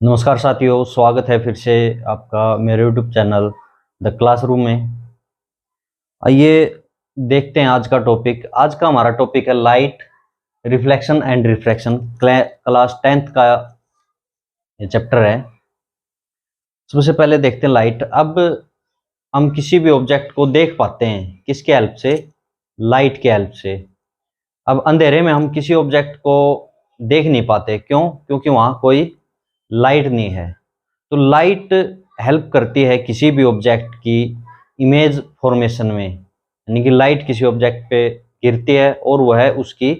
नमस्कार साथियों, स्वागत है फिर से आपका मेरे यूट्यूब चैनल द क्लासरूम में। आइए देखते हैं आज का टॉपिक। आज का हमारा टॉपिक है light, reflection and refraction. Class 10th का ये चैप्टर है। सबसे पहले देखते हैं लाइट। अब हम किसी भी ऑब्जेक्ट को देख पाते हैं किसके हेल्प से? लाइट के हेल्प से। अब अंधेरे में हम किसी ऑब्जेक्ट को देख नहीं पाते, क्यों? क्योंकि वहां कोई लाइट नहीं है। तो लाइट हेल्प करती है किसी भी ऑब्जेक्ट की इमेज फॉर्मेशन में, यानी कि लाइट किसी ऑब्जेक्ट पे गिरती है और वह उसकी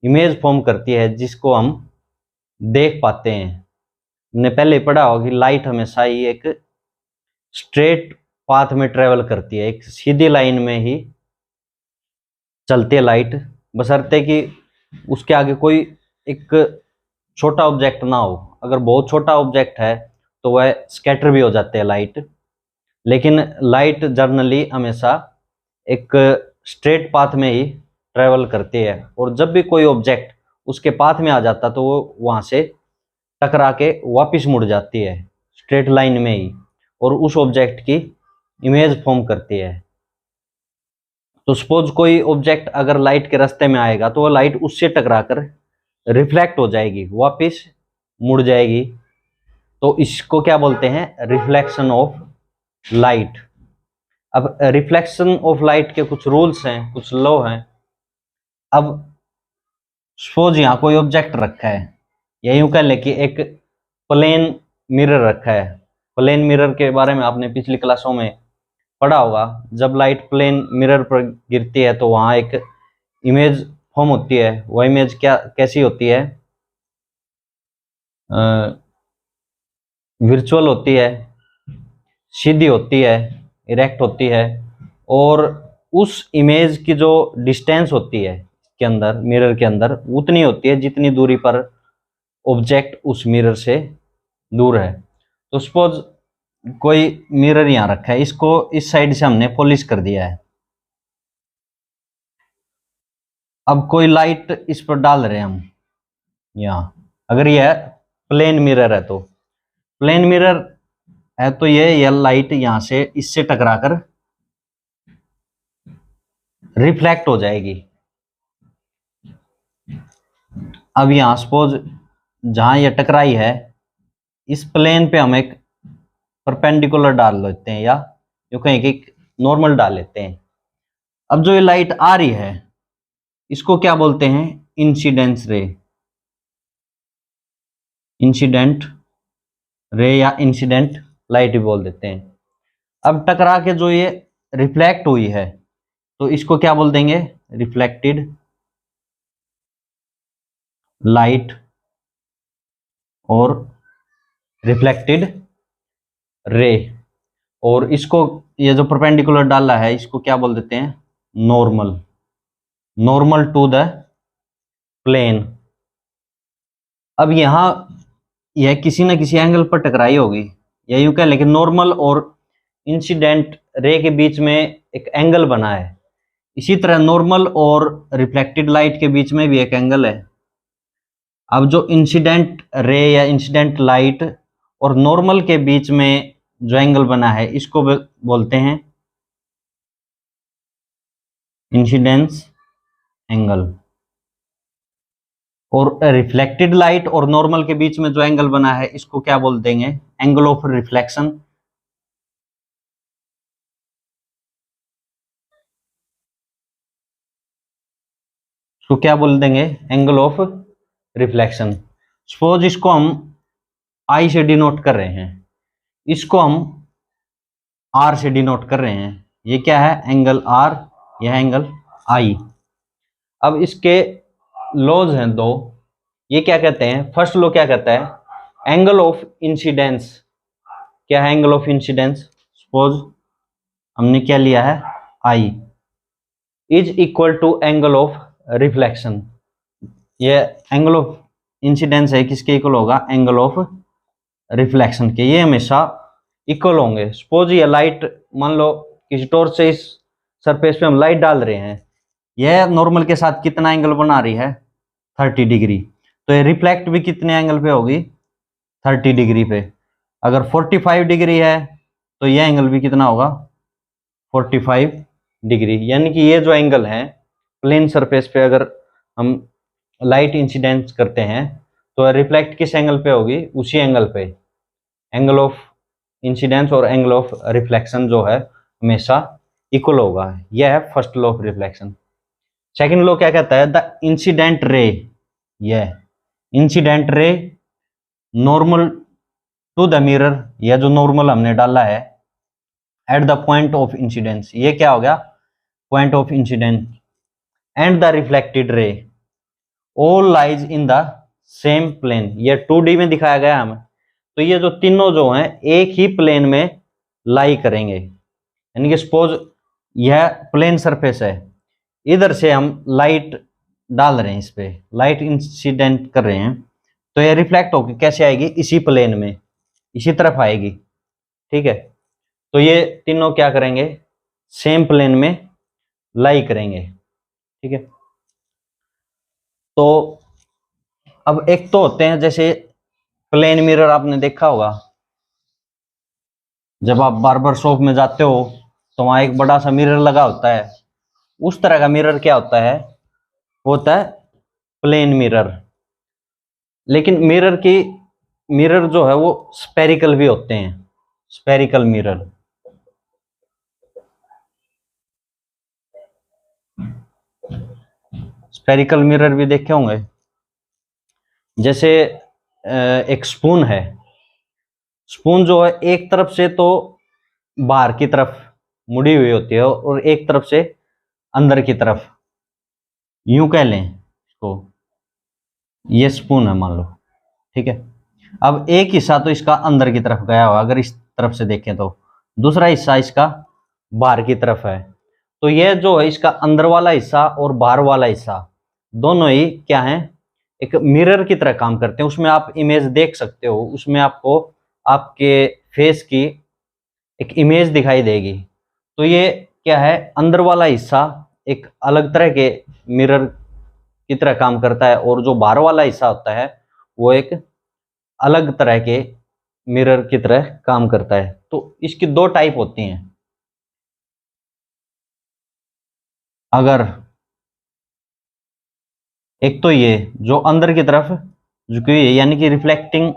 इमेज फॉर्म करती है जिसको हम देख पाते हैं। हमने पहले पढ़ा होगा कि लाइट हमेशा ही एक स्ट्रेट पाथ में ट्रेवल करती है, एक सीधी लाइन में ही चलती है लाइट, बशर्ते कि उसके आगे कोई एक छोटा ऑब्जेक्ट ना हो। अगर बहुत छोटा ऑब्जेक्ट है तो वह स्कैटर भी हो जाते हैं लाइट, लेकिन लाइट जनरली हमेशा एक स्ट्रेट पाथ में ही ट्रेवल करती है। और जब भी कोई ऑब्जेक्ट उसके पाथ में आ जाता तो वो वहाँ से टकरा के वापस मुड़ जाती है स्ट्रेट लाइन में ही, और उस ऑब्जेक्ट की इमेज फॉर्म करती है। तो सपोज कोई ऑब्जेक्ट अगर लाइट के रास्ते में आएगा तो वो लाइट उससे टकरा कर रिफ्लेक्ट हो जाएगी, वापस मुड़ जाएगी। तो इसको क्या बोलते हैं? Reflection of light. अब रिफ्लेक्शन ऑफ लाइट के कुछ रूल्स हैं, कुछ लॉ हैं। अब सपोज यहाँ कोई ऑब्जेक्ट रखा है, या यूं कह ले कि एक प्लेन मिरर रखा है। प्लेन मिरर के बारे में आपने पिछली क्लासों में पढ़ा होगा। जब लाइट प्लेन मिरर पर गिरती है तो वहां एक इमेज फॉर्म होती है। वह इमेज कैसी होती है? वर्चुअल होती है, सीधी होती है, इरेक्ट होती है, और उस इमेज की जो डिस्टेंस होती है के अंदर, मिरर के अंदर, उतनी होती है जितनी दूरी पर ऑब्जेक्ट उस मिरर से दूर है। तो सपोज कोई मिरर यहाँ रखा है, इसको इस साइड से हमने पॉलिश कर दिया है। अब कोई लाइट इस पर डाल रहे हैं हम यहाँ। अगर यह प्लेन मिरर है तो प्लेन मिरर है तो ये लाइट यहां से इससे टकराकर रिफ्लेक्ट हो जाएगी। अब यहां सपोज जहां ये टकराई है, इस प्लेन पे हम एक परपेंडिकुलर डाल लेते हैं, या जो कहीं कि नॉर्मल डाल लेते हैं। अब जो ये लाइट आ रही है इसको क्या बोलते हैं? इंसिडेंस रे। इंसिडेंट रे या इंसिडेंट लाइट भी बोल देते हैं। अब टकरा के जो ये रिफ्लेक्ट हुई है तो इसको क्या बोल देंगे? रिफ्लेक्टेड लाइट और रिफ्लेक्टेड रे। और इसको, ये जो परपेंडिकुलर डाला है, इसको क्या बोल देते हैं? Normal. Normal to the plane. अब यहां यह किसी न किसी एंगल पर टकराई होगी, या यूं कह, लेकिन नॉर्मल और इंसिडेंट रे के बीच में एक एंगल बना है। इसी तरह नॉर्मल और रिफ्लेक्टेड लाइट के बीच में भी एक एंगल है। अब जो इंसिडेंट रे या इंसिडेंट लाइट और नॉर्मल के बीच में जो एंगल बना है इसको बोलते हैं इंसिडेंस एंगल। और रिफ्लेक्टेड लाइट और नॉर्मल के बीच में जो एंगल बना है इसको क्या बोल देंगे? Angle of reflection. इसको क्या बोल देंगे? Angle of reflection. सपोज इसको हम आई से डिनोट कर रहे हैं, इसको हम आर से डिनोट कर रहे हैं। ये क्या है? एंगल आर, यह एंगल आई। अब इसके लॉज हैं दो। ये क्या कहते हैं? फर्स्ट लॉ क्या कहता है? Angle of incidence. क्या है एंगल ऑफ इंसिडेंस? सपोज हमने क्या लिया है? I is equal to angle of reflection. ये एंगल ऑफ इंसिडेंस है, किसके इक्वल होगा? एंगल ऑफ रिफ्लेक्शन के। ये हमेशा इक्वल होंगे। सपोज ये लाइट, मान लो किसी टॉर्च से इस सरफेस पे हम लाइट डाल रहे हैं, यह नॉर्मल के साथ कितना एंगल बना रही है? 30 डिग्री। तो ये रिफ्लेक्ट भी कितने एंगल पे होगी? 30 डिग्री पे। अगर 45 डिग्री है तो यह एंगल भी कितना होगा, 45 डिग्री। यानी कि ये जो एंगल है प्लेन सरफेस पे अगर हम लाइट इंसिडेंस करते हैं तो रिफ्लेक्ट किस एंगल पे होगी, उसी एंगल पे। एंगल ऑफ इंसिडेंस और एंगल ऑफ रिफ्लेक्शन जो है हमेशा इक्वल होगा। यह है first law of reflection. Second law क्या कहता है, द इंसिडेंट रे, यह incident ray normal to the mirror, यह जो नॉर्मल हमने डाला है at the point of incidence, ये क्या हो गया, point of incidence, and the reflected ray all lies in the same plane. ये 2D में दिखाया गया हमें, तो ये जो तीनों जो हैं एक ही प्लेन में लाई करेंगे। यानी कि सपोज यह प्लेन सरफेस है, इधर से हम लाइट डाल रहे हैं, इस पे लाइट इंसिडेंट कर रहे हैं, तो यह रिफ्लेक्ट होकर कैसे आएगी, इसी प्लेन में, इसी तरफ आएगी। ठीक है, तो ये तीनों क्या करेंगे, सेम प्लेन में लाई करेंगे। ठीक है, तो अब एक तो होते हैं जैसे प्लेन मिरर, आपने देखा होगा जब आप बार्बर शॉप में जाते हो तो वहां एक बड़ा सा मिरर लगा होता है। उस तरह का मिरर क्या होता है, वो होता है प्लेन मिरर। लेकिन मिरर जो है वो स्पेरिकल भी होते हैं, स्पेरिकल मिरर। स्पेरिकल मिरर भी देखे होंगे, जैसे एक स्पून है, स्पून जो है एक तरफ से तो बाहर की तरफ मुड़ी हुई होती है और एक तरफ से अंदर की तरफ, यूं कह लें इसको, ये स्पून है मान लो। ठीक है, अब एक हिस्सा तो इसका अंदर की तरफ गया हुआ, अगर इस तरफ से देखें तो दूसरा हिस्सा इसका बाहर की तरफ है। तो यह जो है इसका अंदर वाला हिस्सा और बाहर वाला हिस्सा दोनों ही क्या है, एक मिरर की तरह काम करते हैं। उसमें आप इमेज देख सकते हो, उसमें आपको आपके फेस की एक इमेज दिखाई देगी। तो ये क्या है, अंदर वाला हिस्सा एक अलग तरह के मिरर की तरह काम करता है और जो बाहर वाला हिस्सा होता है वो एक अलग तरह के मिरर की तरह काम करता है। तो इसकी दो टाइप होती हैं। अगर एक तो ये जो अंदर की तरफ झुकी हुई है, यानी कि रिफ्लेक्टिंग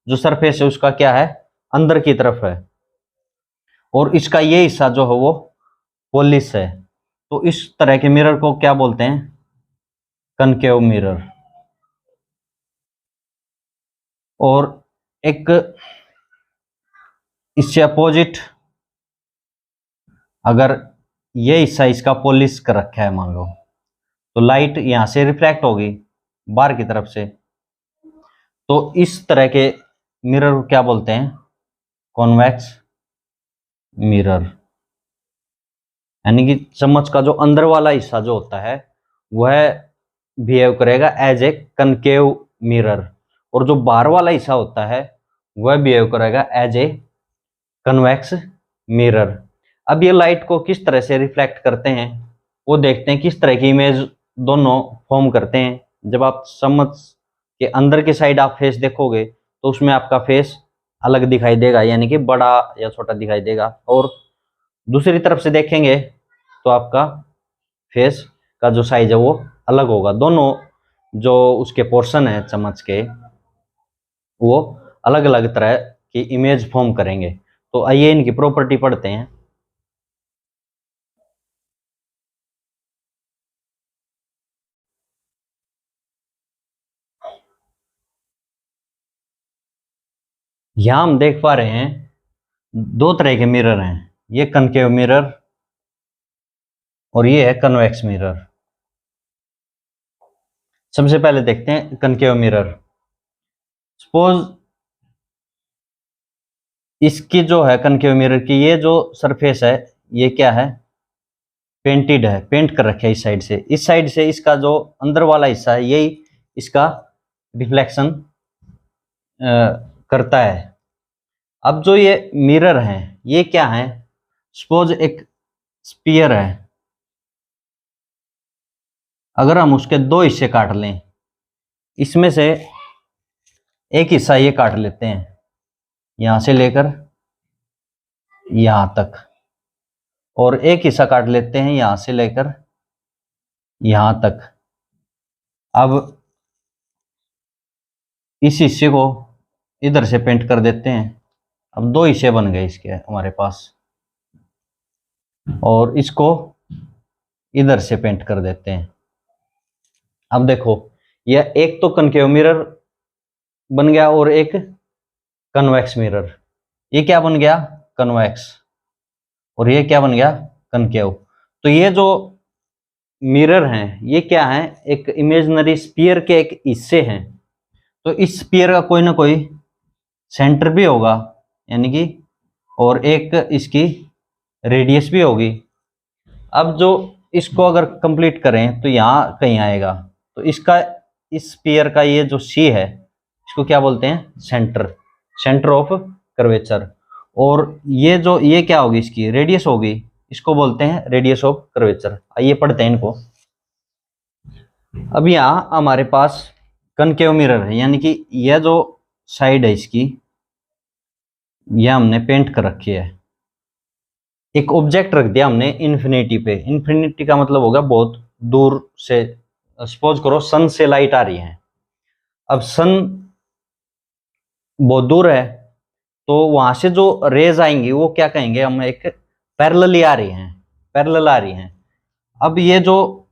जो सरफेस है उसका क्या है, अंदर की तरफ है, और इसका ये हिस्सा जो है वो पॉलिश है। तो इस तरह के मिरर को क्या बोलते हैं, कनकेव मिरर। और एक इससे अपोजिट, अगर ये हिस्सा इसका पॉलिश कर रखा है मान लो, तो लाइट यहां से रिफ्लेक्ट होगी बाहर की तरफ से। तो इस तरह के मिरर को क्या बोलते हैं, कॉन्वेक्स मिरर। यानी कि चम्मच का जो अंदर वाला हिस्सा जो होता है वह बिहेव करेगा एज ए कनकेव मिरर, और जो बाहर वाला हिस्सा होता है वह बिहेव करेगा एज ए कन्वेक्स मिरर। अब ये लाइट को किस तरह से रिफ्लेक्ट करते हैं वो देखते हैं, किस तरह की इमेज दोनों फॉर्म करते हैं। जब आप चम्मच के अंदर की साइड आप फेस देखोगे तो उसमें आपका फेस अलग दिखाई देगा, यानी कि बड़ा या छोटा दिखाई देगा, और दूसरी तरफ से देखेंगे तो आपका फेस का जो साइज है वो अलग होगा। दोनों जो उसके पोर्शन है चम्मच के वो अलग अलग तरह की इमेज फॉर्म करेंगे। तो आइए इनकी प्रॉपर्टी पढ़ते हैं। यहां हम देख पा रहे हैं दो तरह के मिरर हैं, ये कनकेव मिरर और ये है कन्वेक्स मिरर। सबसे पहले देखते हैं कनकेव मिरर। सपोज इसकी जो है कनकेव मिरर की ये जो सरफेस है ये क्या है, पेंटेड है, पेंट कर रखे है इस साइड से इसका जो अंदर वाला हिस्सा है यही इसका रिफ्लेक्शन करता है। अब जो ये मिरर है ये क्या है, सपोज एक स्पीयर है, अगर हम उसके दो हिस्से काट लें, इसमें से एक हिस्सा ये काट लेते हैं यहां से लेकर यहां तक, और एक हिस्सा काट लेते हैं यहां से लेकर यहां तक। अब इस हिस्से को इधर से पेंट कर देते हैं। अब दो हिस्से बन गए इसके हमारे पास, और इसको इधर से पेंट कर देते हैं। अब देखो, यह एक तो कनकेव मिरर बन गया और एक कन्वेक्स मिरर। ये क्या बन गया? कन्वेक्स। और ये क्या बन गया? कनकेव। तो ये जो मिरर हैं ये क्या है? एक इमेजिनरी स्फीयर के एक हिस्से हैं। तो इस स्फीयर का कोई ना कोई सेंटर भी होगा, यानी कि, और एक इसकी रेडियस भी होगी। अब जो इसको अगर कंप्लीट करें तो यहाँ कहीं आएगा, तो इसका, इस स्फीयर का ये जो सी है इसको क्या बोलते हैं? Centre, centre of curvature. और ये जो, ये क्या होगी? इसकी रेडियस होगी, इसको बोलते हैं रेडियस ऑफ कर्वेचर। आइए पढ़ते हैं इनको। अब यहाँ हमारे पास कनकेव मिरर है, यानी कि यह जो साइड है इसकी, यह हमने पेंट कर रखी है। एक ऑब्जेक्ट रख दिया हमने इन्फिनिटी पे। इन्फिनिटी का मतलब होगा बहुत दूर से। सपोज करो सन से लाइट आ रही है। अब सन बहुत दूर है, तो वहां से जो रेज आएंगी वो क्या कहेंगे हम? एक पैरेलल आ रही हैं, पैरेलल आ रही हैं। अब ये जो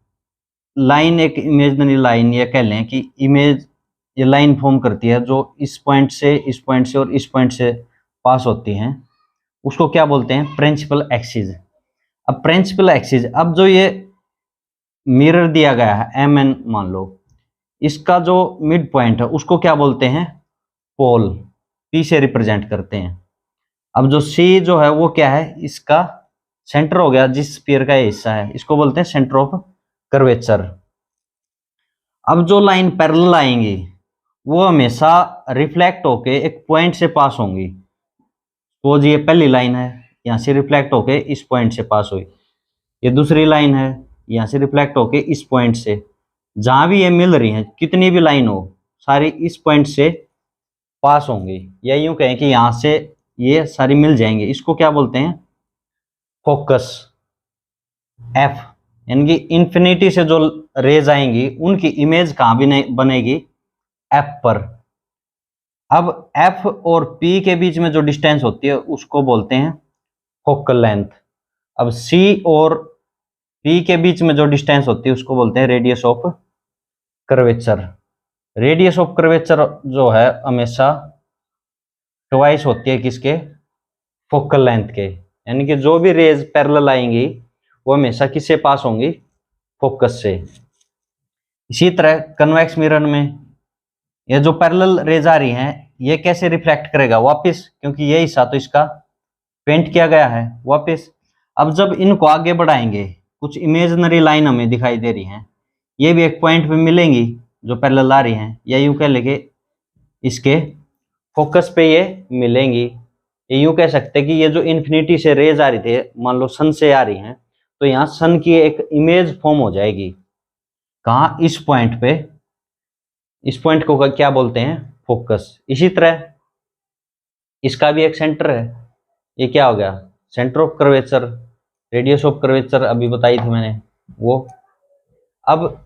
लाइन, एक इमेजिनरी लाइन, ये कह लें कि इमेज, ये लाइन फॉर्म करती है जो इस पॉइंट से, इस पॉइंट से और इस पॉइंट से पास होती हैं, उसको क्या बोलते हैं? Principal axis. अब प्रिंसिपल एक्सिस, अब जो ये मिरर दिया गया है MN मान लो, इसका जो मिड पॉइंट है उसको क्या बोलते हैं? पोल। P से रिप्रेजेंट करते हैं। अब जो C जो है वो क्या है? इसका सेंटर हो गया, जिस स्फीयर का ये हिस्सा है इसको बोलते हैं सेंटर ऑफ कर्वेचर। अब जो लाइन पैरेलल आएंगी वो हमेशा रिफ्लेक्ट होके एक पॉइंट से पास होंगी। तो ये पहली लाइन है, यहाँ से रिफ्लेक्ट होके इस पॉइंट से पास हुई। ये दूसरी लाइन है, यहाँ से रिफ्लेक्ट होके इस पॉइंट से। जहां भी ये मिल रही हैं, कितनी भी लाइन हो, सारी इस पॉइंट से पास होंगी। या यूं कहें कि यहाँ से ये सारी मिल जाएंगे। इसको क्या बोलते हैं? फोकस। F, यानी कि इंफिनिटी से जो रेज आएंगी उनकी इमेज कहाँ भी नहीं बनेगी? F पर। अब F और P के बीच में जो डिस्टेंस होती है उसको बोलते हैं फोकल लेंथ। अब C और P के बीच में जो डिस्टेंस होती है उसको बोलते हैं radius of curvature. Radius of curvature जो है हमेशा ट्वाइस होती है किसके? फोकल लेंथ के। यानी कि जो भी रेज पैरेलल आएंगी वो हमेशा किससे पास होंगी? फोकस से। इसी तरह कन्वेक्स मिरर में ये जो पैरेलल रेज आ रही हैं ये कैसे रिफ्लेक्ट करेगा? वापस, क्योंकि ये हिस्सा तो इसका पेंट किया गया है, वापस। अब जब इनको आगे बढ़ाएंगे, कुछ इमेजिनरी लाइन हमें दिखाई दे रही हैं, ये भी एक पॉइंट पे मिलेंगी जो पैरेलल आ रही हैं, या यूं कह लेंगे इसके फोकस पे ये मिलेंगी। ये यूं कह सकते हैं कि ये जो इन्फिनिटी से रेज आ रही थी, मान लो सन से आ रही हैं, तो यहाँ सन की एक इमेज फॉर्म हो जाएगी। कहाँ? इस पॉइंट पे। इस पॉइंट को क्या बोलते हैं? फोकस। इसी तरह इसका भी एक सेंटर है, ये क्या हो गया? Centre of curvature. Radius of curvature अभी बताई थी मैंने वो। अब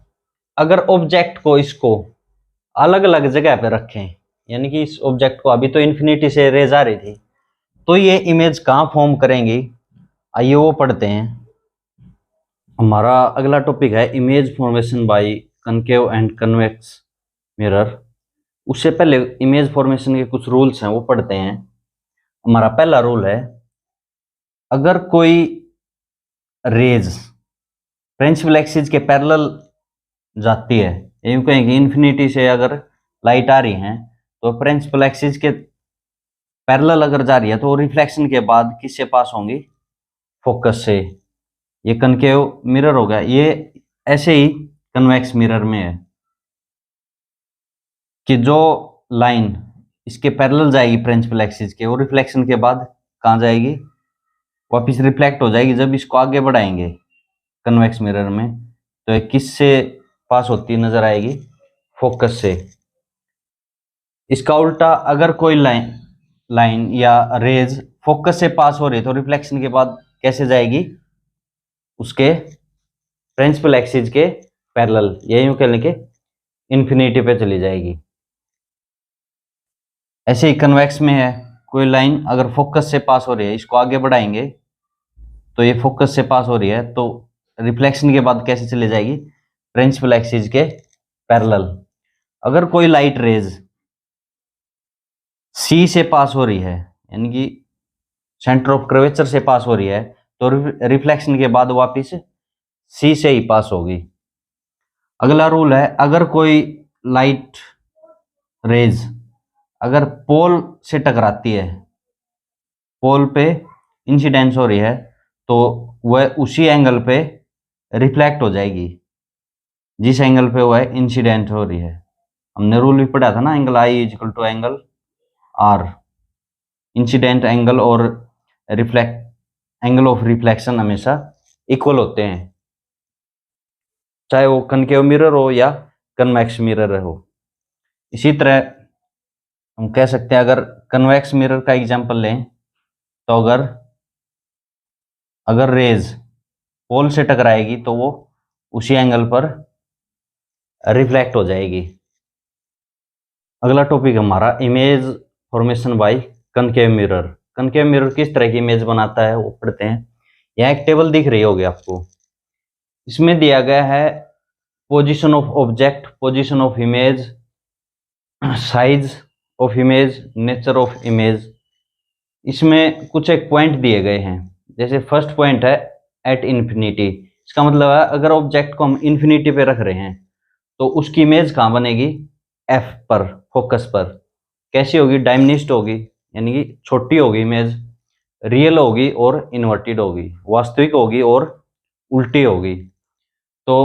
अगर ऑब्जेक्ट को, इसको अलग अलग जगह पे रखें, यानी कि इस ऑब्जेक्ट को, अभी तो इन्फिनिटी से रेज आ रही थी, तो ये इमेज कहाँ फॉर्म करेंगी? आइए वो पढ़ते हैं। हमारा अगला टॉपिक है image formation by concave and convex mirror. उससे पहले इमेज फॉर्मेशन के कुछ रूल्स हैं वो पढ़ते हैं। हमारा पहला रूल है, अगर कोई रेज प्रिंसिपल एक्सिस के पैरेलल जाती है, यूं कहें कि इन्फिनिटी से अगर लाइट आ रही है तो प्रिंसिपल एक्सिस के पैरेलल अगर जा रही है तो रिफ्लेक्शन के बाद किससे पास होंगी? फोकस से। ये कनकेव मिरर होगा। ये ऐसे ही कन्वेक्स मिरर में है कि जो लाइन इसके पैरेलल जाएगी प्रिंसिपल एक्सिस के, वो रिफ्लेक्शन के बाद कहाँ जाएगी? वापिस रिफ्लेक्ट हो जाएगी। जब इसको आगे बढ़ाएंगे कन्वेक्स मिरर में, तो ये किससे पास होती नजर आएगी? फोकस से। इसका उल्टा, अगर कोई लाइन या रेज फोकस से पास हो रही है तो रिफ्लेक्शन के बाद कैसे जाएगी, उसके प्रिंसिपल एक्सिस के पैरेलल, या यूं कह लें कि इन्फिनिटी पे चली जाएगी। ऐसे ही कन्वेक्स में है, कोई लाइन अगर फोकस से पास हो रही है, इसको आगे बढ़ाएंगे तो ये फोकस से पास हो रही है, तो रिफ्लेक्शन के बाद कैसे चली जाएगी, प्रिंसिपल एक्सिस के पैरेलल। अगर कोई लाइट रेज सी से पास हो रही है, यानी कि सेंटर ऑफ कर्वेचर से पास हो रही है, तो रिफ्लेक्शन के बाद वापस सी से ही पास होगी। अगला रूल है, अगर कोई लाइट रेज अगर पोल से टकराती है, पोल पे इंसिडेंस हो रही है, तो वह उसी एंगल पे रिफ्लेक्ट हो जाएगी जिस एंगल पे वह इंसिडेंट हो रही है। हमने रूल भी पढ़ा था ना, angle I is equal to angle R. Incident angle और एंगल ऑफ रिफ्लेक्शन हमेशा इक्वल होते हैं, चाहे वो कनकेव मिरर हो या कन्वेक्स मिरर हो। इसी तरह हम कह सकते हैं, अगर कन्वेक्स मिरर का एग्जांपल लें, तो अगर रेज पोल से टकराएगी तो वो उसी एंगल पर रिफ्लेक्ट हो जाएगी। अगला टॉपिक हमारा image formation by concave mirror. Concave mirror किस तरह की इमेज बनाता है वो पढ़ते हैं। यहाँ एक टेबल दिख रही होगी आपको, इसमें दिया गया है position of object, position of image, size of image, nature of image. इसमें कुछ एक पॉइंट दिए गए हैं, जैसे फर्स्ट पॉइंट है एट इन्फिनिटी। इसका मतलब है अगर ऑब्जेक्ट को हम इन्फिनिटी पे रख रहे हैं तो उसकी इमेज कहाँ बनेगी, एफ पर, फोकस पर। कैसी होगी, डायमिनिस्ट होगी, यानी कि छोटी होगी इमेज, रियल होगी और इन्वर्टेड होगी, वास्तविक होगी और उल्टी होगी। तो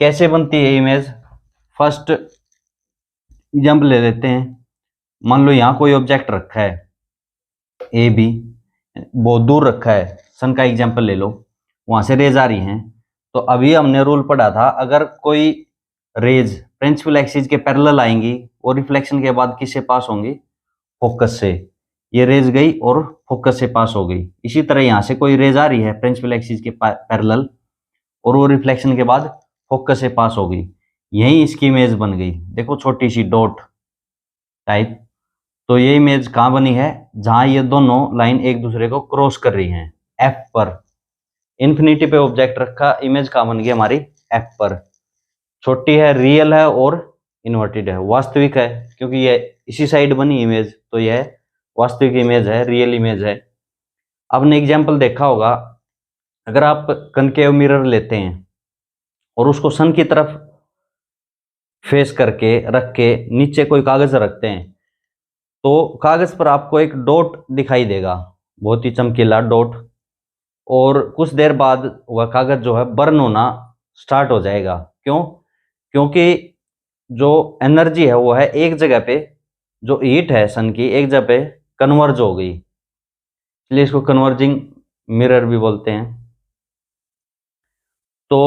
कैसे बनती है इमेज, फर्स्ट एग्जाम्पल ले लेते हैं। मान लो यहाँ कोई ऑब्जेक्ट रखा है ए बी, बहुत दूर रखा है, सन का एग्जाम्पल ले लो, वहां से रेज आ रही हैं। तो अभी हमने रूल पढ़ा था, अगर कोई रेज प्रिंसिपल एक्सिस के पैरेलल आएंगी और रिफ्लेक्शन के बाद किससे पास होंगी, फोकस से। ये रेज गई और फोकस से पास हो गई। इसी तरह यहाँ से कोई रेज आ रही है प्रिंसिपल एक्सिस के पैरेलल और वो रिफ्लेक्शन के बाद फोकस से पास हो गई, यही इसकी इमेज बन गई। देखो छोटी सी डॉट टाइप। तो ये इमेज कहाँ बनी है, जहां ये दोनों लाइन एक दूसरे को क्रॉस कर रही हैं, एफ पर। इन्फिनिटी पे ऑब्जेक्ट रखा, इमेज कहाँ बन गई हमारी, एफ पर। छोटी है, रियल है और इन्वर्टेड है, वास्तविक है, क्योंकि ये इसी साइड बनी इमेज, तो यह वास्तविक इमेज है, रियल इमेज है। आपने एग्जाम्पल देखा होगा, अगर आप कनकेव मिरर लेते हैं और उसको सन की तरफ फेस करके रख के नीचे कोई कागज रखते हैं, तो कागज पर आपको एक डॉट दिखाई देगा, बहुत ही चमकीला डॉट, और कुछ देर बाद वह कागज जो है बर्न होना स्टार्ट हो जाएगा। क्यों, क्योंकि जो एनर्जी है वो है एक जगह पे, जो हीट है सन की एक जगह पे कन्वर्ज हो गई, इसलिए इसको कन्वर्जिंग मिरर भी बोलते हैं। तो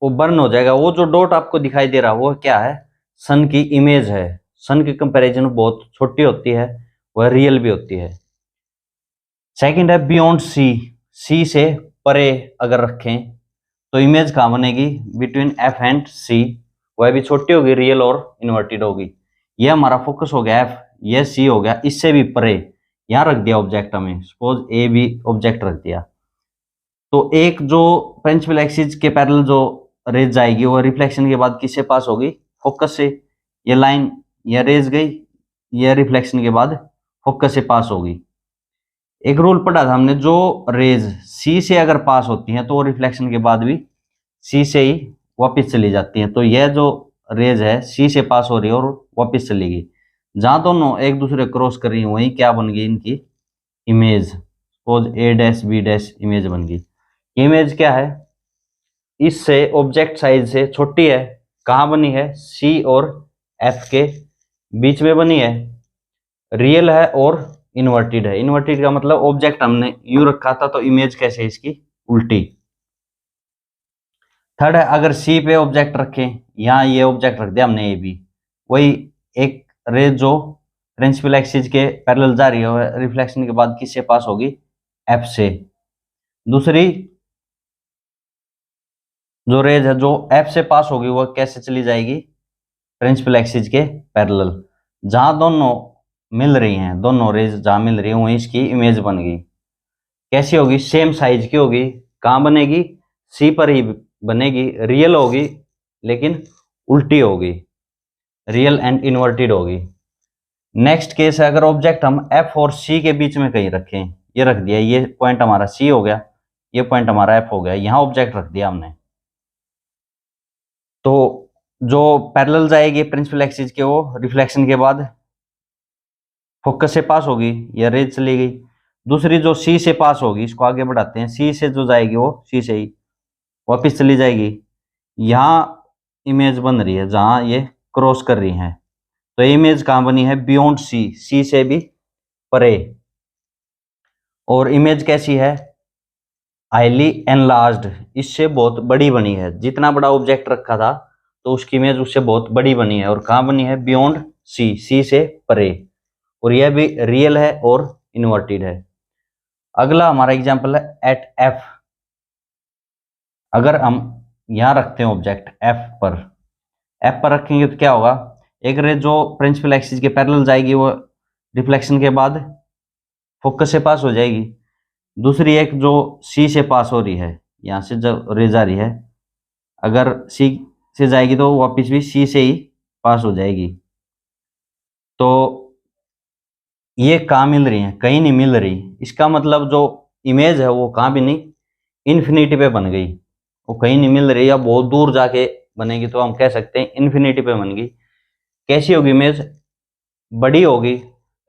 वो बर्न हो जाएगा। वो जो डॉट आपको दिखाई दे रहा है वो क्या है, सन की इमेज है। सन की कंपैरिजन बहुत छोटी होती है, वह रियल भी होती है। सेकंड है बियॉन्ड सी। सी से परे अगर रखें तो इमेज कहाँ बनेगी, बिटवीन एफ एंड सी, वह भी छोटी होगी, रियल और इन्वर्टेड होगी। यह हमारा फोकस हो गया एफ, यह सी हो गया, इससे भी परे यहाँ रख दिया ऑब्जेक्ट, हमें सपोज ए बी ऑब्जेक्ट रख दिया। तो एक जो प्रिंसिपल एक्सिस के पैरेलल जो रेज जाएगी वो रिफ्लेक्शन के बाद किससे पास होगी, फोकस से। ये लाइन, ये रेज गई, ये रिफ्लेक्शन के बाद फोकस से पास होगी। एक रूल पढ़ा था हमने, जो रेज सी से अगर पास होती हैं तो वो रिफ्लेक्शन के बाद भी सी से ही वापस चली जाती हैं। तो यह जो रेज है सी से पास हो रही है और वापस चलेगी, जहां दोनों एक दूसरे क्रॉस कर रही है वहीं क्या बन गई, इनकी इमेज, सपोज ए डैश बी डैश इमेज बन गई। इमेज क्या है, इससे ऑब्जेक्ट साइज से छोटी है, कहाँ बनी है, सी और एफ के बीच में बनी है, रियल है और इन्वर्टेड है। इन्वर्टेड का मतलब ऑब्जेक्ट हमने यू रखा था तो इमेज कैसे है इसकी, उल्टी। थर्ड है, अगर सी पे ऑब्जेक्ट रखें, यहाँ ये ऑब्जेक्ट रख दिया हमने ए बी, वही एक रेज जो प्रिंसिपल एक्सिस के पैरेलल जा रही है, रिफ्लेक्शन के बाद किससे पास होगी, एफ से। दूसरी जो रेज है जो एफ से पास होगी वो कैसे चली जाएगी, प्रिंसिपल एक्सिस के पैरेलल। जहां दोनों मिल रही हैं, दोनों रेज जहां मिल रही है वहीं इसकी इमेज बन गई। कैसी होगी, सेम साइज की होगी। कहां बनेगी, सी पर ही बनेगी। रियल होगी लेकिन उल्टी होगी, रियल एंड इन्वर्टेड होगी। नेक्स्ट केस है, अगर ऑब्जेक्ट हम एफ और सी के बीच में कहीं रखें, ये रख दिया, ये पॉइंट हमारा सी हो गया, ये पॉइंट हमारा एफ हो गया, यहां ऑब्जेक्ट रख दिया हमने, तो जो पैरेलल जाएगी प्रिंसिपल एक्सिस के वो रिफ्लेक्शन के बाद फोकस से पास होगी, या रेज चली गई। दूसरी जो सी से पास होगी, इसको आगे बढ़ाते हैं, सी से जो जाएगी वो सी से ही वापस चली जाएगी। यहाँ इमेज बन रही है जहां ये क्रॉस कर रही है, तो इमेज कहां बनी है, बियॉन्ड सी, सी से भी परे। और इमेज कैसी है, हाईली एनलार्ज्ड, इससे बहुत बड़ी बनी है। जितना बड़ा ऑब्जेक्ट रखा था तो उसकी इमेज उससे बहुत बड़ी बनी है। और कहां बनी है, बियॉन्ड सी, सी से परे। और यह भी रियल है और इन्वर्टेड है। अगला हमारा एग्जांपल है एट एफ। अगर हम यहां रखते हैं ऑब्जेक्ट एफ पर रखेंगे तो क्या होगा, एक रे जो प्रिंसिपल एक्सिस के पैरेलल जाएगी वो रिफ्लेक्शन के बाद फोकस से पास हो जाएगी। दूसरी एक जो सी से पास हो रही है, यहां से जब रे जा रही है, अगर सी से जाएगी तो वापस भी सी से ही पास हो जाएगी। तो ये कहाँ मिल रही है, कहीं नहीं मिल रही। इसका मतलब जो इमेज है वो कहाँ भी नहीं, इन्फिनिटी पे बन गई, वो कहीं नहीं मिल रही, या बहुत दूर जाके बनेगी तो हम कह सकते हैं इन्फिनिटी पे बन गई। कैसी होगी इमेज, बड़ी होगी,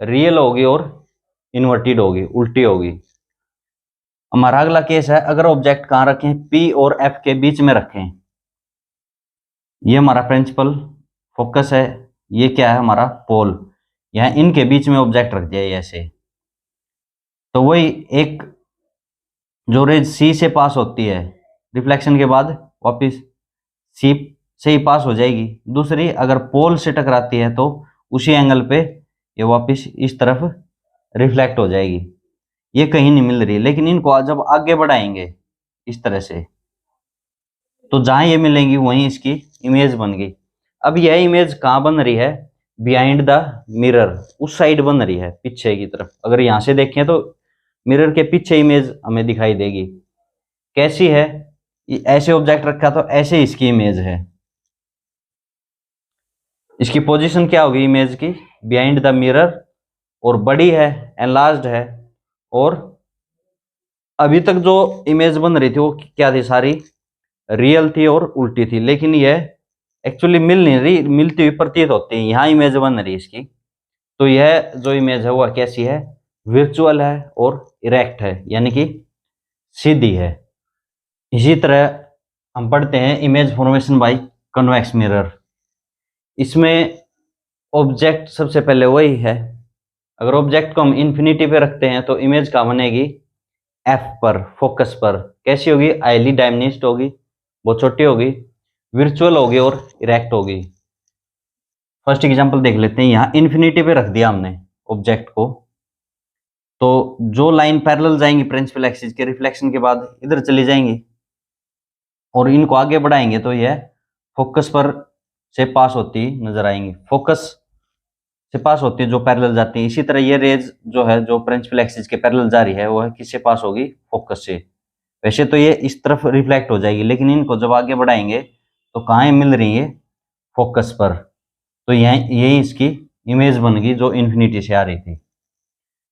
रियल होगी और इन्वर्टेड होगी, उल्टी होगी। हमारा अगला केस है, अगर ऑब्जेक्ट कहाँ रखें, पी और एफ के बीच में रखें। ये हमारा प्रिंसिपल फोकस है, ये क्या है हमारा पोल, यहाँ इनके बीच में ऑब्जेक्ट रख दिया ऐसे। तो वही एक जो रेज सी से पास होती है रिफ्लेक्शन के बाद वापस सी से ही पास हो जाएगी। दूसरी अगर पोल से टकराती है तो उसी एंगल पे ये वापस इस तरफ रिफ्लेक्ट हो जाएगी। ये कहीं नहीं मिल रही, लेकिन इनको जब आगे बढ़ाएंगे इस तरह से तो जहां ये मिलेंगी वहीं इसकी इमेज बन गई। अब यह इमेज कहाँ बन रही है, बिहाइंड द मिरर, उस साइड बन रही है, पीछे की तरफ। अगर यहां से देखें तो मिरर के पीछे इमेज हमें दिखाई देगी। कैसी है, ऐसे ऑब्जेक्ट रखा तो ऐसे इसकी इमेज है। इसकी पोजीशन क्या होगी इमेज की, बिहाइंड द मिरर, और बड़ी है, एनलार्ज्ड है। और अभी तक जो इमेज बन रही थी वो क्या थी, सारी रियल थी और उल्टी थी, लेकिन यह एक्चुअली मिल नहीं रही, मिलती हुई प्रतीत होती है। यहाँ इमेज बन रही है इसकी, तो यह जो इमेज है वह कैसी है, वर्चुअल है और इरेक्ट है, यानी कि सीधी है। इसी तरह हम पढ़ते हैं image formation by convex mirror. इसमें ऑब्जेक्ट सबसे पहले वही है, अगर ऑब्जेक्ट को हम इन्फिनिटी पे रखते हैं तो इमेज कहाँ बनेगी, एफ पर, फोकस पर। कैसी होगी, हाईली डायमिनिस्ड होगी, बहुत छोटी होगी, वर्चुअल होगी और इरेक्ट होगी। फर्स्ट एग्जांपल देख लेते हैं। यहाँ इन्फिनिटी पे रख दिया हमने ऑब्जेक्ट को, तो जो लाइन पैरेलल जाएंगी प्रिंसिपल एक्सिस के रिफ्लेक्शन के बाद इधर चली जाएंगी, और इनको आगे बढ़ाएंगे तो यह फोकस पर से पास होती नजर आएंगी, फोकस से पास होती है जो पैरेलल जाती है। इसी तरह ये रेज जो है जो प्रिंसिपल एक्सिस के पैरेलल जा रही है वो है किससे पास होगी, फोकस से। वैसे तो ये इस तरफ रिफ्लेक्ट हो जाएगी, लेकिन इनको जब आगे बढ़ाएंगे तो कहाँ मिल रही है, फोकस पर। तो यही इसकी इमेज बन गई जो इन्फिनिटी से आ रही थी।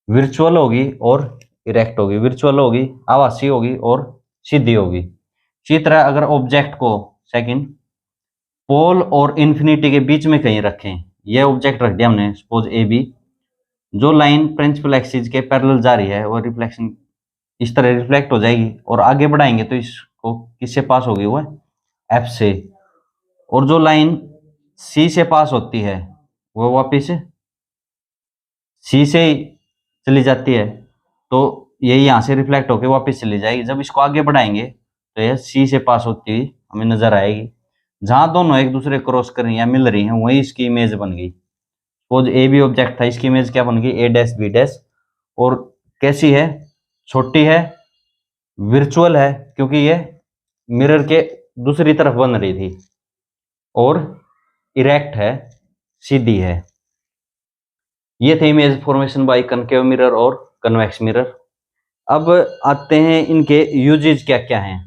वर्चुअल होगी और इरेक्ट होगी, वर्चुअल होगी, आभासी होगी और सीधी होगी। इसी तरह अगर ऑब्जेक्ट को सेकंड पोल और इन्फिनिटी के बीच में कहीं रखें, यह ऑब्जेक्ट रख दिया हमने सपोज ए बी, जो लाइन प्रिंसिपल एक्सिस के पैरेलल जा रही है वो रिफ्लेक्शन इस तरह रिफ्लेक्ट हो जाएगी, और आगे बढ़ाएंगे तो इसको किससे पास होगी, वो एफ से। और जो लाइन सी से पास होती है वो वापिस सी से चली जाती है, तो ये यहाँ से रिफ्लेक्ट होकर वापस चली जाएगी। जब इसको आगे बढ़ाएंगे तो यह सी से पास होती हुई हमें नजर आएगी। जहां दोनों एक दूसरे क्रॉस कर रही हैं, मिल रही हैं, वही इसकी इमेज बन गई। सपोज ए बी ऑब्जेक्ट था, इसकी इमेज क्या बन गई, ए डैश बी डैश, और कैसी है, छोटी है, वर्चुअल है क्योंकि ये मिरर के दूसरी तरफ बन रही थी, और इरेक्ट है, सीधी है। ये थे image formation by concave mirror और कन्वेक्स मिरर। अब आते हैं इनके यूजेज क्या क्या हैं।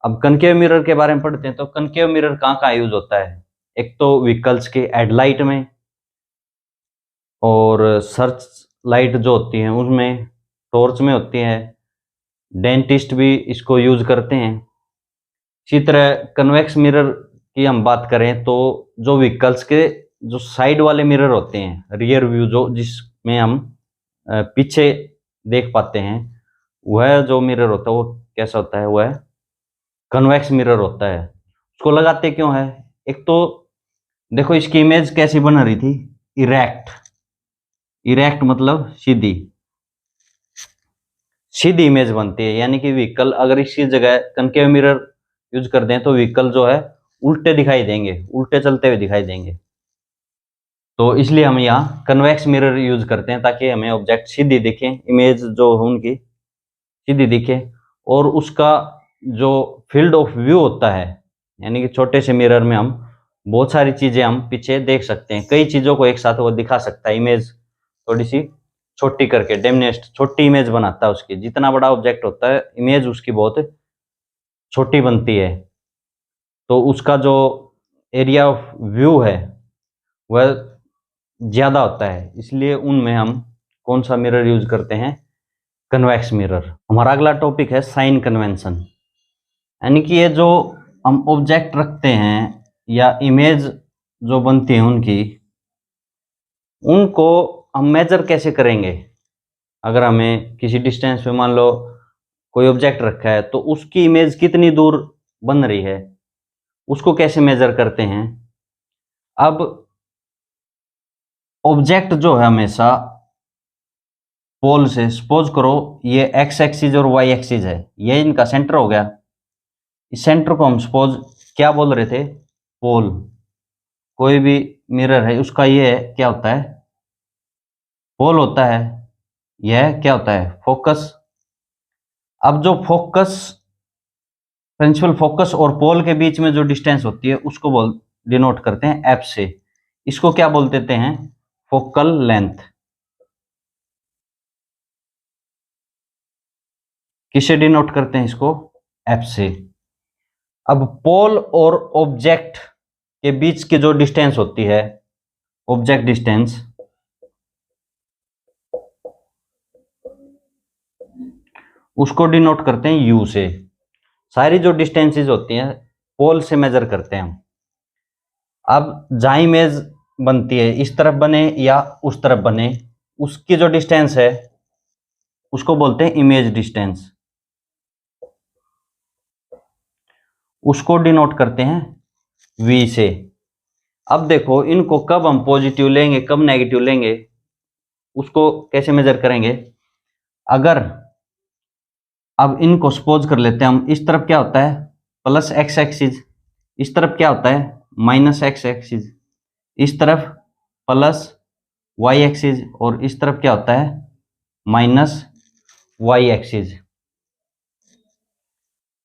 अब कनकेव मिरर के बारे में पढ़ते हैं। तो कनकेव मिरर कहाँ कहाँ यूज होता है, एक तो व्हीकल्स के हेडलाइट में, और सर्च लाइट जो होती है उसमें, टॉर्च में होती है, डेंटिस्ट भी इसको यूज करते हैं। इसी तरह कन्वेक्स मिरर की हम बात करें तो जो व्हीकल्स के जो साइड वाले मिरर होते हैं, रियर व्यू, जो जिसमें हम पीछे देख पाते हैं, वह जो मिरर होता है वो कैसा होता है, वह कन्वेक्स मिरर होता है। उसको लगाते क्यों है, एक तो देखो इसकी इमेज कैसी बन रही थी, इरेक्ट, इरेक्ट मतलब सीधी, सीधी इमेज बनती है, यानी कि व्हीकल अगर इसी जगह कनकेव मिरर यूज कर दें तो व्हीकल जो है उल्टे दिखाई देंगे, उल्टे चलते हुए दिखाई देंगे। तो इसलिए हम यहाँ कन्वेक्स मिरर यूज करते हैं ताकि हमें ऑब्जेक्ट सीधी दिखे, इमेज जो है उनकी सीधी दिखे, और उसका जो फील्ड ऑफ व्यू होता है, यानी कि छोटे से मिरर में हम बहुत सारी चीजें हम पीछे देख सकते हैं, कई चीजों को एक साथ वो दिखा सकता है। इमेज थोड़ी सी छोटी करके डेमनेस्ट छोटी इमेज बनाता है उसकी, जितना बड़ा ऑब्जेक्ट होता है इमेज उसकी बहुत छोटी बनती है, तो उसका जो एरिया ऑफ व्यू है वह ज्यादा होता है। इसलिए उनमें हम कौन सा मिरर यूज करते हैं, कन्वेक्स मिरर। हमारा अगला टॉपिक है साइन कन्वेंशन, यानी कि ये जो हम ऑब्जेक्ट रखते हैं या इमेज जो बनती है उनकी, उनको हम मेजर कैसे करेंगे। अगर हमें किसी डिस्टेंस पे मान लो कोई ऑब्जेक्ट रखा है तो उसकी इमेज कितनी दूर बन रही है, उसको कैसे मेजर करते हैं। अब ऑब्जेक्ट जो है हमेशा पोल से, सपोज करो ये एक्स एक्सिस और वाई एक्सिस है, ये इनका सेंटर हो गया, इस सेंटर को हम सपोज क्या बोल रहे थे, पोल। कोई भी मिरर है उसका ये क्या होता है, पोल होता है, यह क्या होता है, फोकस। अब जो फोकस, प्रिंसिपल फोकस और पोल के बीच में जो डिस्टेंस होती है उसको डिनोट करते हैं एफ से। इसको क्या बोल देते हैं, फोकल लेंथ। किसे डिनोट करते हैं इसको, एफ से। अब पोल और ऑब्जेक्ट के बीच की जो डिस्टेंस होती है, ऑब्जेक्ट डिस्टेंस, उसको डिनोट करते हैं यू से। सारी जो डिस्टेंसेस होती हैं पोल से मेजर करते हैं हम। अब जहां इमेज बनती है, इस तरफ बने या उस तरफ बने, उसकी जो डिस्टेंस है उसको बोलते हैं इमेज डिस्टेंस, उसको डिनोट करते हैं वी से। अब देखो इनको कब हम पॉजिटिव लेंगे कब नेगेटिव लेंगे, उसको कैसे मेजर करेंगे। अगर अब इनको सपोज कर लेते हैं हम, इस तरफ क्या होता है प्लस एक्स एक्सिस, इस तरफ क्या होता है माइनस एक्स एक्सिस, इस तरफ प्लस वाई एक्सिस, और इस तरफ क्या होता है माइनस वाई एक्सिस।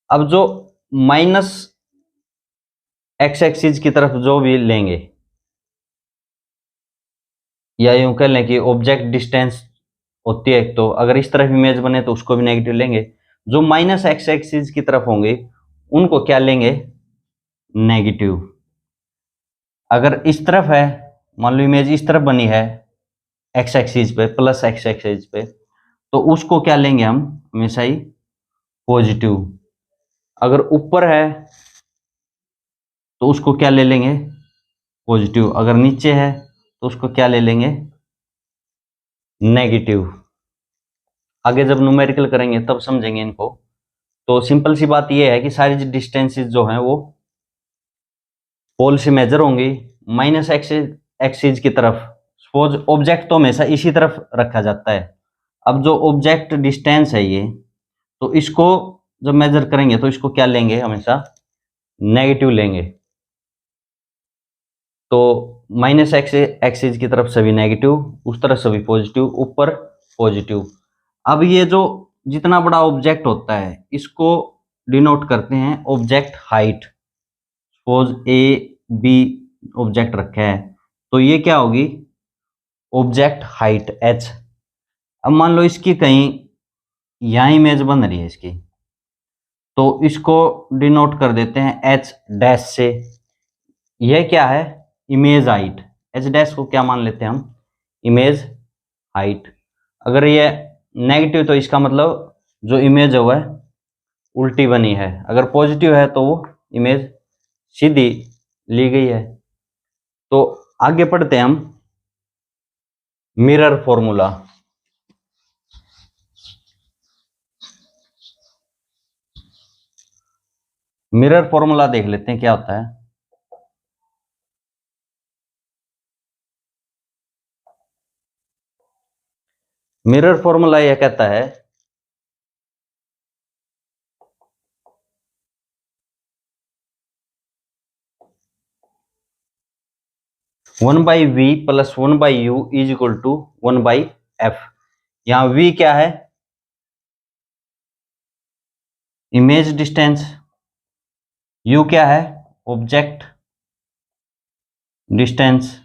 अब जो माइनस एक्स एक्सिस की तरफ जो भी लेंगे, या यूं कह लें कि ऑब्जेक्ट डिस्टेंस होती है एक, तो अगर इस तरफ इमेज बने तो उसको भी नेगेटिव लेंगे। जो माइनस एक्स एक्सिस की तरफ होंगे उनको क्या लेंगे, नेगेटिव। अगर इस तरफ है, मान लो इमेज इस तरफ बनी है एक्स एक्सिस पे, प्लस एक्स एक्सिस पे, तो उसको क्या लेंगे हम हमेशा ही पॉजिटिव। अगर ऊपर है तो उसको क्या ले लेंगे पॉजिटिव, अगर नीचे है तो उसको क्या ले लेंगे नेगेटिव। आगे जब न्यूमेरिकल करेंगे तब समझेंगे इनको। तो सिंपल सी बात यह है कि सारी डिस्टेंसेस जो हैं वो पोल से मेजर होंगी माइनस एक्सिस की तरफ। सपोज ऑब्जेक्ट तो हमेशा इसी तरफ रखा जाता है। अब जो ऑब्जेक्ट डिस्टेंस है ये, तो इसको जब मेजर करेंगे तो इसको क्या लेंगे हमेशा नेगेटिव लेंगे। तो माइनस एक्सिस की तरफ सभी नेगेटिव, उस तरफ सभी पॉजिटिव, ऊपर पॉजिटिव। अब ये जो जितना बड़ा ऑब्जेक्ट होता है इसको डिनोट करते हैं object height. Suppose A B object रखा है तो ये क्या होगी, ऑब्जेक्ट हाइट h। अब मान लो इसकी कहीं यहाँ इमेज बन रही है इसकी, तो इसको डिनोट कर देते हैं h डैश से। यह क्या है, इमेज हाइट। h डैश को क्या मान लेते हैं हम, इमेज हाइट। अगर ये नेगेटिव तो इसका मतलब जो इमेज है वह उल्टी बनी है, अगर पॉजिटिव है तो वो इमेज सीधी ली गई है। तो आगे पढ़ते हैं हम मिरर फॉर्मूला। मिरर फॉर्मूला देख लेते हैं क्या होता है। मिरर फॉर्मूला यह कहता है 1/v + 1/u = 1/f। यहां v क्या है, इमेज डिस्टेंस, u क्या है, ऑब्जेक्ट डिस्टेंस,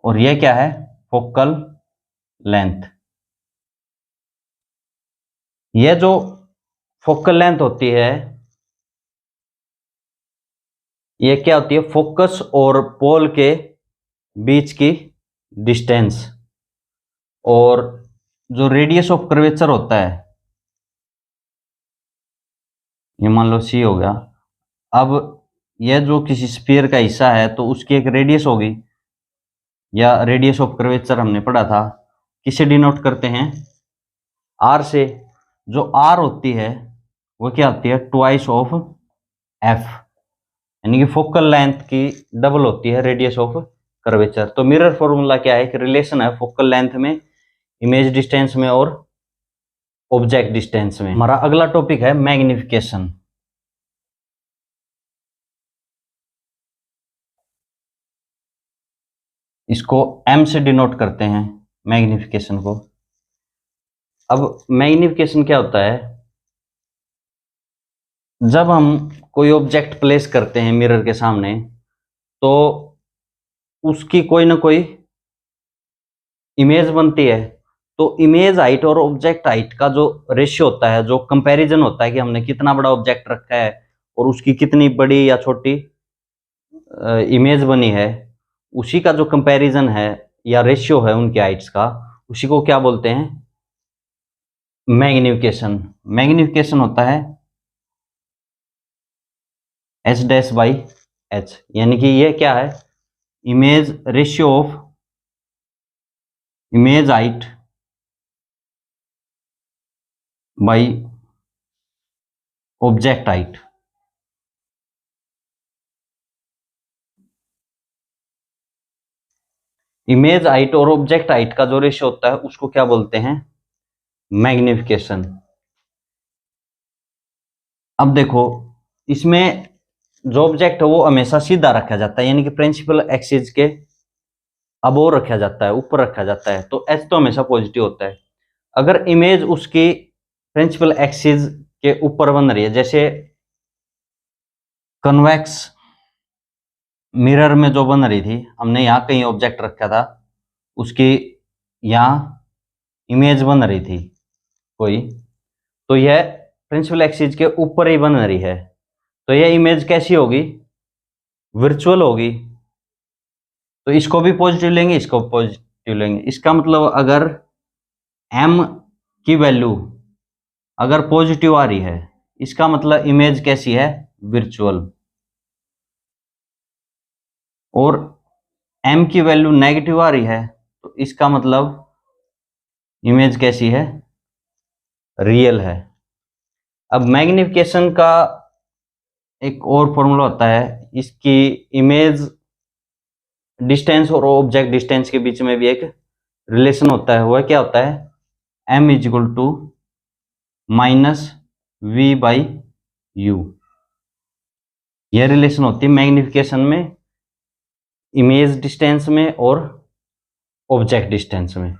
और यह क्या है, फोकल लेंथ। यह जो फोकल लेंथ होती है यह क्या होती है, फोकस और पोल के बीच की डिस्टेंस। और जो रेडियस ऑफ कर्वेचर होता है ये मान लो c हो गया। अब यह जो किसी स्फीयर का हिस्सा है तो उसकी एक रेडियस होगी, या रेडियस ऑफ कर्वेचर हमने पढ़ा था, किसे डिनोट करते हैं, r से। जो r होती है वो क्या होती है, ट्वाइस ऑफ f, यानी कि फोकल लेंथ की डबल होती है रेडियस ऑफ कर्वेचर। तो मिरर फॉर्मूला क्या है, कि रिलेशन है फोकल लेंथ में, इमेज डिस्टेंस में और ऑब्जेक्ट डिस्टेंस में। हमारा अगला टॉपिक है मैग्निफिकेशन। इसको m से डिनोट करते हैं मैग्निफिकेशन को। अब मैग्निफिकेशन क्या होता है, जब हम कोई ऑब्जेक्ट प्लेस करते हैं मिरर के सामने तो उसकी कोई ना कोई इमेज बनती है। तो इमेज हाइट और ऑब्जेक्ट हाइट का जो रेशियो होता है, जो कंपैरिजन होता है कि हमने कितना बड़ा ऑब्जेक्ट रखा है और उसकी कितनी बड़ी या छोटी इमेज बनी है, उसी का जो कंपैरिजन है या रेशियो है उनके हाइट्स का, उसी को क्या बोलते हैं, मैग्निफिकेशन। मैग्निफिकेशन होता है h डैश बाई h, यानी कि ये क्या है, image ratio of image height by object height. Image height और ऑब्जेक्ट हाइट का जो रेशियो होता है उसको क्या बोलते हैं, मैग्निफिकेशन। अब देखो इसमें जो ऑब्जेक्ट है वो हमेशा सीधा रखा जाता है, यानी कि प्रिंसिपल एक्सिस के अबोव रखा जाता है, ऊपर रखा जाता है, तो एच तो हमेशा पॉजिटिव होता है। अगर इमेज उसकी प्रिंसिपल एक्सिस के ऊपर बन रही है, जैसे कन्वेक्स मिरर में जो बन रही थी, हमने यहाँ कहीं ऑब्जेक्ट रखा था, उसकी यहाँ इमेज बन रही थी कोई, तो यह प्रिंसिपल एक्सिस के ऊपर ही बन रही है, तो यह इमेज कैसी होगी, वर्चुअल होगी। तो इसको भी पॉजिटिव लेंगे, इसको पॉजिटिव लेंगे। इसका मतलब अगर m की वैल्यू अगर पॉजिटिव आ रही है, इसका मतलब इमेज कैसी है, वर्चुअल। और m की वैल्यू नेगेटिव आ रही है तो इसका मतलब इमेज कैसी है, रियल है। अब मैग्निफिकेशन का एक और फॉर्मूला होता है, इसकी इमेज डिस्टेंस और ऑब्जेक्ट डिस्टेंस के बीच में भी एक रिलेशन होता है। वह क्या होता है, m = -v/u। यह रिलेशन होती है मैग्निफिकेशन में, इमेज डिस्टेंस में और ऑब्जेक्ट डिस्टेंस में।